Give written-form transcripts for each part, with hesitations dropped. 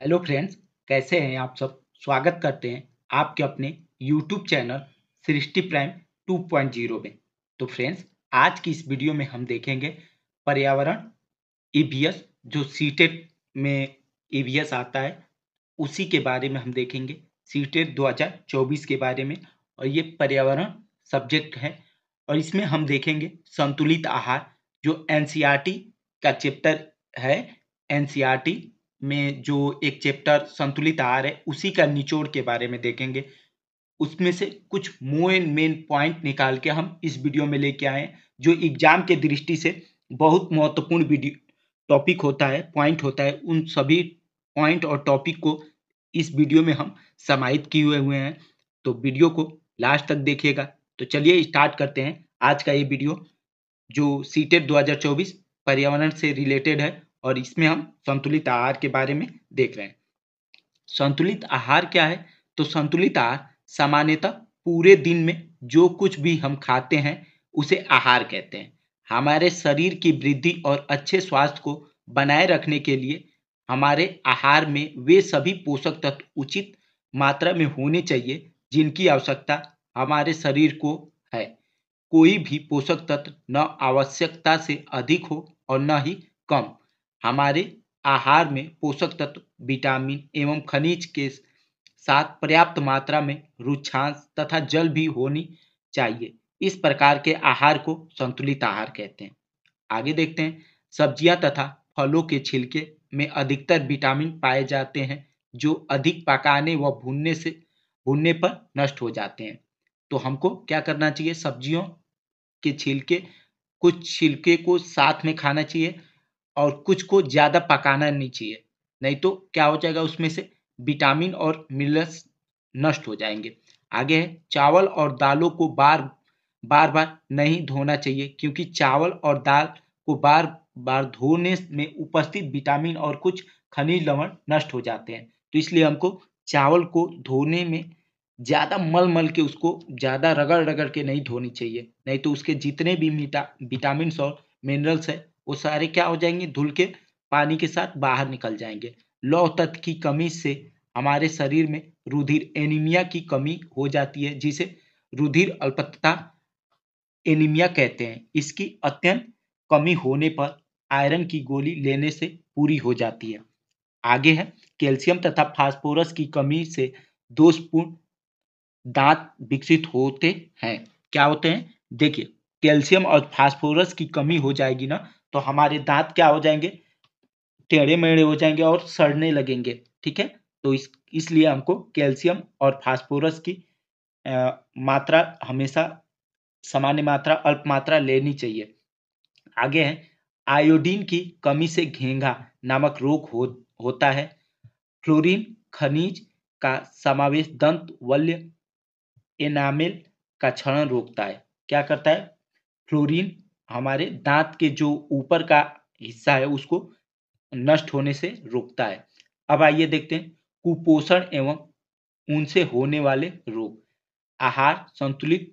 Hello friends, कैसे हैं आप सब। स्वागत करते हैं आपके अपने यूट्यूब चैनल सृष्टि प्राइम 2.0 में। तो फ्रेंड्स, आज की इस वीडियो में हम देखेंगे पर्यावरण ईवीएस, जो सीटेट में ईवीएस आता है उसी के बारे में हम देखेंगे। सीटेट 2024 के बारे में, और ये पर्यावरण सब्जेक्ट है। और इसमें हम देखेंगे संतुलित आहार, जो एनसीईआरटी का चैप्टर है। एनसीईआरटी में जो एक चैप्टर संतुलित आहार है, उसी का निचोड़ के बारे में देखेंगे। उसमें से कुछ मेन पॉइंट निकाल के हम इस वीडियो में लेके आए हैं, जो एग्जाम के दृष्टि से बहुत महत्वपूर्ण वीडियो टॉपिक होता है, पॉइंट होता है। उन सभी पॉइंट और टॉपिक को इस वीडियो में हम समाहित किए हुए हैं। तो वीडियो को लास्ट तक देखिएगा। तो चलिए स्टार्ट करते हैं आज का ये वीडियो, जो सीटेट 2024 पर्यावरण से रिलेटेड है, और इसमें हम संतुलित आहार के बारे में देख रहे हैं। संतुलित आहार क्या है? तो संतुलित आहार सामान्यतः पूरे दिन में जो कुछ भी हम खाते हैं उसे आहार कहते हैं। हमारे शरीर की वृद्धि और अच्छे स्वास्थ्य को बनाए रखने के लिए हमारे आहार में वे सभी पोषक तत्व उचित मात्रा में होने चाहिए जिनकी आवश्यकता हमारे शरीर को है। कोई भी पोषक तत्व न आवश्यकता से अधिक हो और न ही कम। हमारे आहार में पोषक तत्व, विटामिन एवं खनिज के साथ पर्याप्त मात्रा में रुक्षांश तथा जल भी होनी चाहिए। इस प्रकार के आहार को संतुलित आहार कहते हैं। आगे देखते हैं। सब्जियां तथा फलों के छिलके में अधिकतर विटामिन पाए जाते हैं, जो अधिक पकाने व भूनने पर नष्ट हो जाते हैं। तो हमको क्या करना चाहिए? सब्जियों के छिलके, कुछ छिलके को साथ में खाना चाहिए और कुछ को ज़्यादा पकाना नहीं चाहिए। नहीं तो क्या हो जाएगा, उसमें से विटामिन और मिनरल्स नष्ट हो जाएंगे। आगे है, चावल और दालों को बार बार नहीं धोना चाहिए, क्योंकि चावल और दाल को बार बार धोने में उपस्थित विटामिन और कुछ खनिज लवण नष्ट हो जाते हैं। तो इसलिए हमको चावल को धोने में ज़्यादा मल के, उसको ज़्यादा रगड़ के नहीं धोनी चाहिए। नहीं तो उसके जितने भी विटामिन और मिनरल्स है, वो सारे क्या हो जाएंगे, धुल के पानी के साथ बाहर निकल जाएंगे। लौह तत्व की कमी से हमारे शरीर में रुधिर एनीमिया की कमी हो जाती है, जिसे रुधिर अल्पत्वता एनीमिया कहते हैं। इसकी अत्यंत कमी होने पर आयरन की गोली लेने से पूरी हो जाती है। आगे है, कैल्शियम तथा फास्फोरस की कमी से दोषपूर्ण दांत विकसित होते हैं। क्या होते हैं? देखिए, कैल्शियम और फास्फोरस की कमी हो जाएगी ना, तो हमारे दांत क्या हो जाएंगे, टेढ़े मेढ़े हो जाएंगे और सड़ने लगेंगे। ठीक है, तो इसलिए हमको कैल्शियम और फास्फोरस की मात्रा हमेशा सामान्य मात्रा, अल्प मात्रा लेनी चाहिए। आगे है, आयोडीन की कमी से घेंघा नामक रोग होता है। फ्लोरीन खनिज का समावेश दंत वल्य एनामेल का क्षरण रोकता है। क्या करता है? फ्लोरीन हमारे दांत के जो ऊपर का हिस्सा है उसको नष्ट होने से रोकता है। अब आइए देखते हैं कुपोषण एवं उनसे होने वाले रोग। आहार संतुलित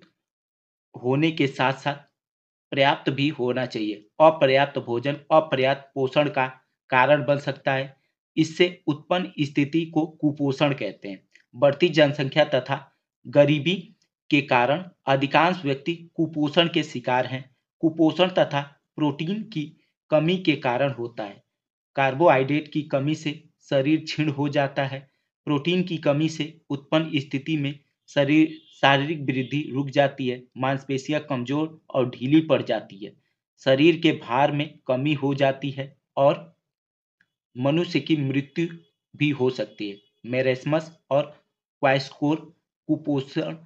होने के साथ साथ पर्याप्त भी होना चाहिए। अपर्याप्त भोजन अपर्याप्त पोषण का कारण बन सकता है। इससे उत्पन्न स्थिति को कुपोषण कहते हैं। बढ़ती जनसंख्या तथा गरीबी के कारण अधिकांश व्यक्ति कुपोषण के शिकार हैं। कुपोषण तथा प्रोटीन की कमी के कारण होता है। कार्बोहाइड्रेट की कमी से शरीर क्षीण हो जाता है। प्रोटीन की कमी से उत्पन्न स्थिति में शारीरिक वृद्धि रुक जाती है। मांसपेशियां कमजोर और ढीली पड़ जाती है। शरीर के भार में कमी हो जाती है और मनुष्य की मृत्यु भी हो सकती है। मेरेस्मस और क्वाइस्कोर कुपोषण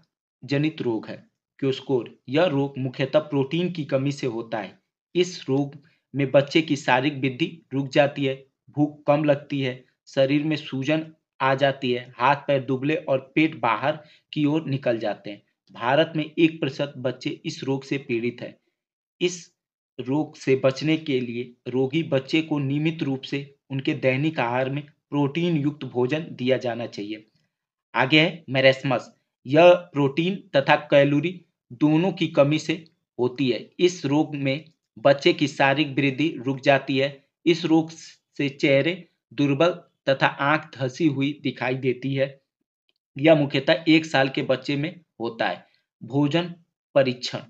जनित रोग है। क्योस्कोर यह रोग मुख्यतः प्रोटीन की कमी से होता है। इस रोग में बच्चे की शारीरिक वृद्धि रुक जाती है, भूख कम लगती है, शरीर में सूजन आ जाती है, हाथ पैर दुबले और पेट बाहर की ओर निकल जाते हैं। भारत में 1% बच्चे इस रोग से पीड़ित है। इस रोग से बचने के लिए रोगी बच्चे को नियमित रूप से उनके दैनिक आहार में प्रोटीन युक्त भोजन दिया जाना चाहिए। आगे है मेरेस्मस। यह प्रोटीन तथा कैलोरी दोनों की कमी से होती है। इस रोग में बच्चे की शारीरिक वृद्धि रुक जाती है। इस रोग से चेहरे दुर्बल तथा आंख धसी हुई दिखाई देती है। यह मुख्यतः 1 साल के बच्चे में होता है। भोजन परीक्षण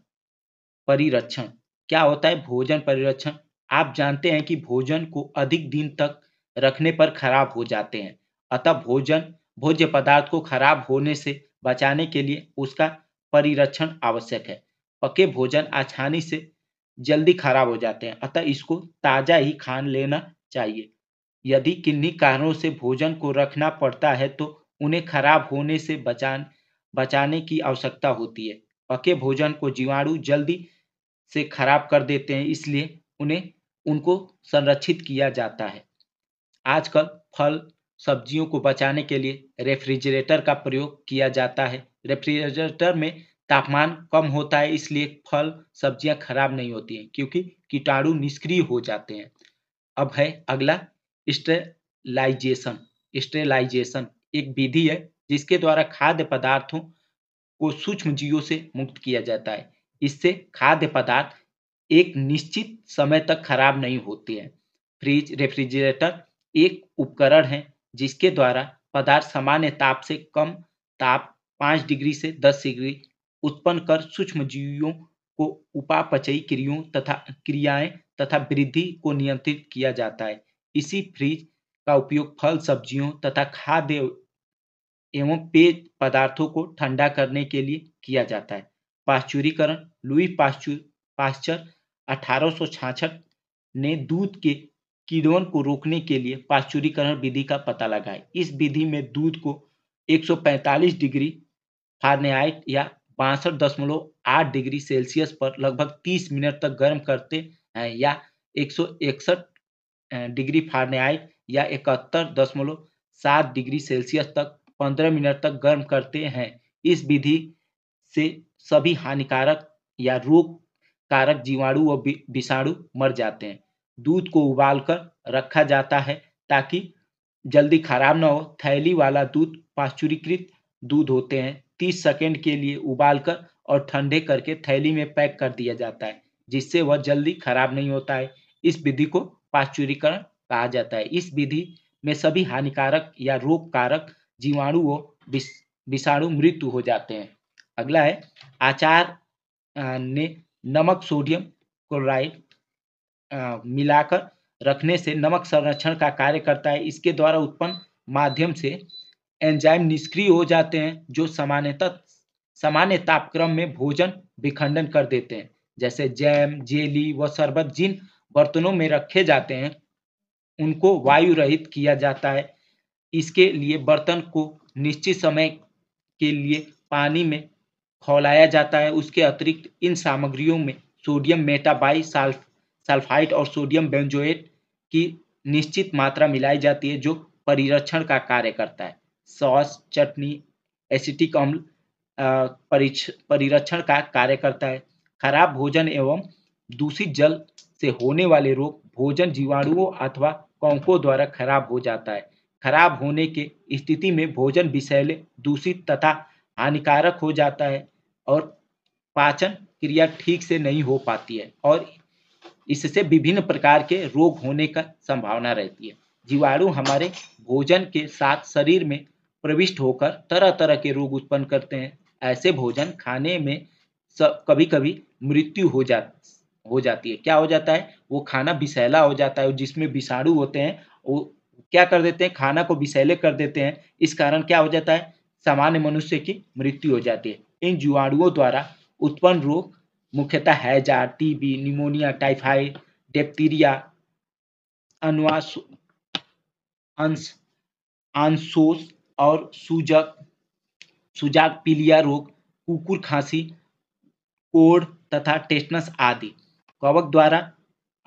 परिरक्षण क्या होता है? भोजन परिरक्षण आप जानते हैं कि भोजन को अधिक दिन तक रखने पर खराब हो जाते हैं, अतः भोज्य पदार्थ को खराब होने से बचाने के लिए उसका परिरक्षण आवश्यक है। पके भोजन आसानी से जल्दी खराब हो जाते हैं, अतः इसको ताजा ही खा लेना चाहिए। यदि किन्हीं कारणों से भोजन को रखना पड़ता है तो उन्हें खराब होने से बचाने की आवश्यकता होती है। पके भोजन को जीवाणु जल्दी से खराब कर देते हैं, इसलिए उनको संरक्षित किया जाता है। आजकल फल सब्जियों को बचाने के लिए रेफ्रिजरेटर का प्रयोग किया जाता है। रेफ्रिजरेटर में तापमान कम होता है, इसलिए फल सब्जियां खराब नहीं होती हैं क्योंकि कीटाणु निष्क्रिय हो जाते हैं। अब है अगला स्टेलाइजेशन। स्टेलाइजेशन एक विधि है जिसके द्वारा खाद्य पदार्थों को सूक्ष्म जीवों से मुक्त किया जाता है। इससे खाद्य पदार्थ एक निश्चित समय तक खराब नहीं होते हैं। रेफ्रिजरेटर एक उपकरण है जिसके द्वारा पदार्थ सामान्य ताप से कम ताप 5 डिग्री से 10 डिग्री उत्पन्न कर सूक्ष्म जीवों को उपापचयी क्रियाएं तथा वृद्धि को नियंत्रित किया जाता है। इसी फ्रीज का उपयोग फल सब्जियों तथा खाद्य एवं पेय पदार्थों को ठंडा करने के लिए किया जाता है। पाश्चुरीकरण लुई पाश्चर 1866 ने दूध के किण्वन को रोकने के लिए पाश्चुरीकरण विधि का पता लगाया। इस विधि में दूध को 145 डिग्री फ़ारेनहाइट या 62.8 डिग्री सेल्सियस पर लगभग 30 मिनट तक गर्म करते हैं या 161 डिग्री फ़ारेनहाइट या 71.7 डिग्री सेल्सियस तक 15 मिनट तक गर्म करते हैं। इस विधि से सभी हानिकारक या रोग कारक जीवाणु व विषाणु मर जाते हैं। दूध को उबालकर रखा जाता है ताकि जल्दी खराब न हो। थैली वाला दूध पाश्चुरीकृत दूध होते हैं। 30 सेकंड के लिए उबालकर और ठंडे करके थैली में पैक कर दिया जाता है, जिससे वह जल्दी खराब नहीं होता है। इस विधि को पाश्चुरीकरण कहा जाता है। इस विधि में सभी हानिकारक या रोग कारक जीवाणु व विषाणु मृत्यु हो जाते हैं। अगला है आचार ने नमक सोडियम क्लोराइड मिलाकर रखने से नमक संरक्षण का कार्य करता है। इसके द्वारा उत्पन्न माध्यम से एंजाइम निष्क्रिय हो जाते हैं जो सामान्य तापक्रम में भोजन विखंडन कर देते हैं। जैसे जैम, जेली व शरबत जिन बर्तनों में रखे जाते हैं उनको वायु रहित किया जाता है। इसके लिए बर्तन को निश्चित समय के लिए पानी में खौलाया जाता है। उसके अतिरिक्त इन सामग्रियों में सोडियम मेटाबाई सल्फाइड और सोडियम बेंजोएट की निश्चित मात्रा मिलाई जाती है जो परिरक्षण का कार्य करता है। सॉस, चटनी, एसिटिक अम्ल परिरक्षण का कार्य करता है। खराब भोजन एवं दूषित जल से होने वाले रोग भोजन जीवाणुओं अथवा कवकों द्वारा खराब हो जाता है। खराब होने के स्थिति में भोजन विषैले, दूषित तथा हानिकारक हो जाता है और पाचन क्रिया ठीक से नहीं हो पाती है और इससे विभिन्न प्रकार के रोग होने का संभावना रहती है। जीवाणु हमारे भोजन के साथ शरीर में प्रविष्ट होकर तरह तरह के रोग उत्पन्न करते हैं। ऐसे भोजन खाने में कभी कभी मृत्यु हो जाती है। क्या हो जाता है? वो खाना विषैला हो जाता है। जिसमें विषाणु होते हैं वो क्या कर देते हैं? खाना को विषैले कर देते हैं। इस कारण क्या हो जाता है? सामान्य मनुष्य की मृत्यु हो जाती है। इन जीवाणुओं द्वारा उत्पन्न रोग मुख्यतः हैजा, टीबी, निमोनिया, टाइफाइड, डिप्थीरिया, आंसोस और सुजाक, पीलिया रोग, कुकुर खांसी, कोढ़ तथा टेटनस आदि। कवक द्वारा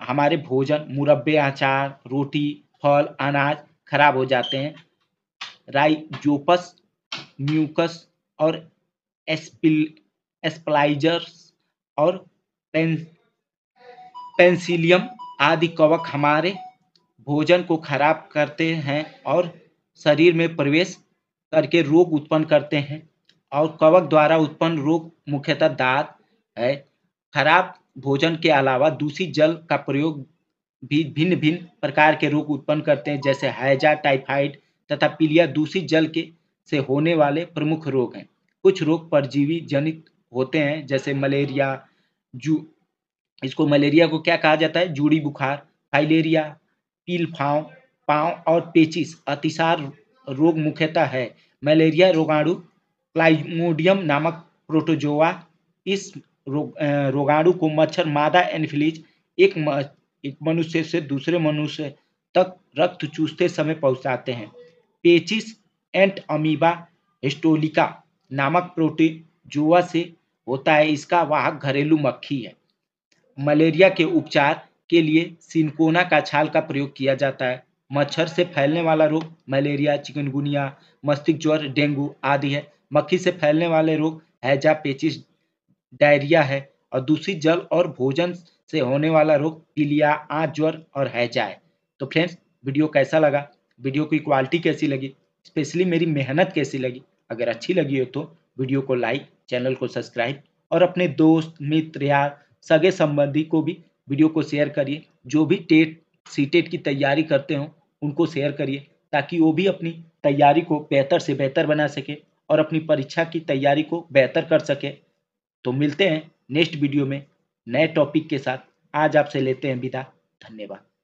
हमारे भोजन, मुरब्बे, अचार, रोटी, फल, अनाज खराब हो जाते हैं। राइजोपस, म्यूकस और एस्पलाइजर्स और पेंसिलियम आदि कवक हमारे भोजन को खराब करते हैं और शरीर में प्रवेश करके रोग उत्पन्न करते हैं। और कवक द्वारा उत्पन्न रोग मुख्यतः दांत है। खराब भोजन के अलावा दूषित जल का प्रयोग भी भिन्न भिन्न प्रकार के रोग उत्पन्न करते हैं, जैसे हैजा, टाइफाइड तथा पीलिया दूषित जल के से होने वाले प्रमुख रोग हैं। कुछ रोग परजीवी जनित होते हैं, जैसे मलेरिया, जू इसको मलेरिया को क्या कहा जाता है? जूड़ी बुखार, फाइलेरिया, पीलफांव, पांव और पेचिस। अतिसार रोग मुख्यतः है मलेरिया रोगाणु क्लाइमोडियम नामक प्रोटोजोआ। इस रोगाणु को मच्छर मादा एनोफिलीज एक मनुष्य से दूसरे मनुष्य तक रक्त चूसते समय पहुंचाते हैं। पेचिस एंट अमीबा हिस्टोलिका नामक प्रोटोजोआ से होता है। इसका वाहक घरेलू मक्खी है। मलेरिया के उपचार के लिए सिनकोना का छाल का प्रयोग किया जाता है। मच्छर से फैलने वाला रोग मलेरिया, चिकनगुनिया, मस्तिष्क ज्वर, डेंगू आदि है। मक्खी से फैलने वाले रोग हैजा, पेचिस, डायरिया है। और दूषित जल और भोजन से होने वाला रोग पीलिया, आंत ज्वर और हैजा है। तो फ्रेंड्स, वीडियो कैसा लगा? वीडियो की क्वालिटी कैसी लगी? स्पेशली मेरी मेहनत कैसी लगी? अगर अच्छी लगी हो तो वीडियो को लाइक, चैनल को सब्सक्राइब और अपने दोस्त, मित्र, यार, सगे संबंधी को भी वीडियो को शेयर करिए। जो भी टेट सीटेट की तैयारी करते हो उनको शेयर करिए, ताकि वो भी अपनी तैयारी को बेहतर से बेहतर बना सके और अपनी परीक्षा की तैयारी को बेहतर कर सके। तो मिलते हैं नेक्स्ट वीडियो में नए टॉपिक के साथ। आज आपसे लेते हैं विदा। धन्यवाद।